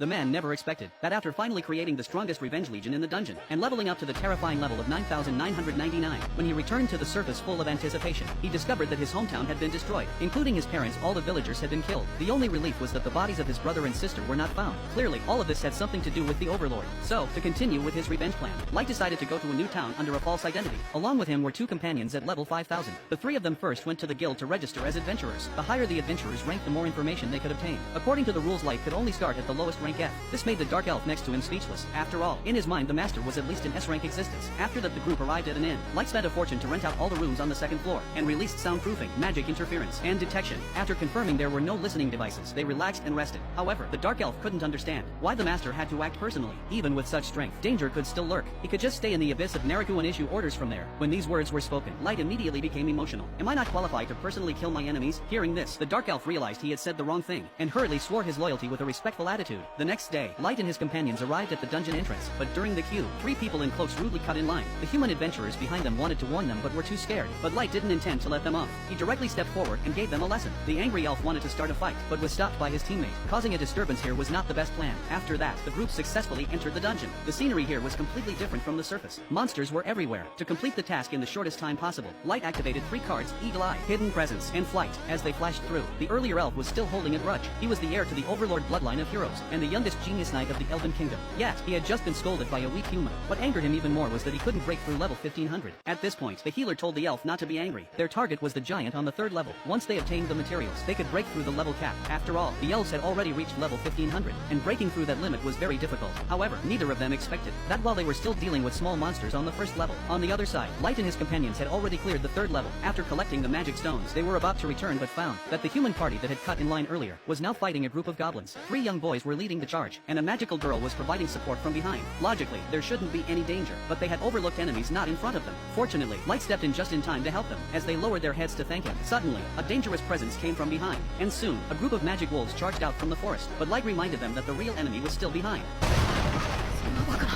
The man never expected that after finally creating the strongest revenge legion in the dungeon and leveling up to the terrifying level of 9,999, when he returned to the surface full of anticipation, he discovered that his hometown had been destroyed, including his parents. All the villagers had been killed. The only relief was that the bodies of his brother and sister were not found. Clearly, all of this had something to do with the Overlord. So, to continue with his revenge plan, Light decided to go to a new town under a false identity. Along with him were two companions at level 5,000. The three of them first went to the guild to register as adventurers. The higher the adventurers ranked, the more information they could obtain. According to the rules, Light could only start at the lowest rank F. This made the dark elf next to him speechless. After all, in his mind the master was at least an S-rank existence. After that, the group arrived at an inn. Light spent a fortune to rent out all the rooms on the second floor, and released soundproofing, magic interference, and detection. After confirming there were no listening devices, they relaxed and rested. However, the dark elf couldn't understand why the master had to act personally. Even with such strength, danger could still lurk. He could just stay in the abyss of Naraku and issue orders from there. When these words were spoken, Light immediately became emotional. Am I not qualified to personally kill my enemies? Hearing this, the dark elf realized he had said the wrong thing, and hurriedly swore his loyalty with a respectful attitude. The next day, Light and his companions arrived at the dungeon entrance, but during the queue, three people in cloaks rudely cut in line. The human adventurers behind them wanted to warn them but were too scared, but Light didn't intend to let them off. He directly stepped forward and gave them a lesson. The angry elf wanted to start a fight, but was stopped by his teammate. Causing a disturbance here was not the best plan. After that, the group successfully entered the dungeon. The scenery here was completely different from the surface. Monsters were everywhere. To complete the task in the shortest time possible, Light activated three cards: Eagle Eye, Hidden Presence, and Flight. As they flashed through, the earlier elf was still holding a grudge. He was the heir to the Overlord bloodline of heroes, and the youngest genius knight of the Elven Kingdom. Yet, he had just been scolded by a weak human. What angered him even more was that he couldn't break through level 1500. At this point, the healer told the elf not to be angry. Their target was the giant on the third level. Once they obtained the materials, they could break through the level cap. After all, the elves had already reached level 1500, and breaking through that limit was very difficult. However, neither of them expected that while they were still dealing with small monsters on the first level, on the other side, Light and his companions had already cleared the third level. After collecting the magic stones, they were about to return but found that the human party that had cut in line earlier was now fighting a group of goblins. Three young boys were leading the charge, and a magical girl was providing support from behind. Logically, there shouldn't be any danger, but they had overlooked enemies not in front of them. Fortunately, Light stepped in just in time to help them. As they lowered their heads to thank him, suddenly, a dangerous presence came from behind, and soon, a group of magic wolves charged out from the forest. But Light reminded them that the real enemy was still behind. そのバカな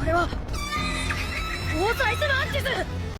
あれは大サイズのアンチス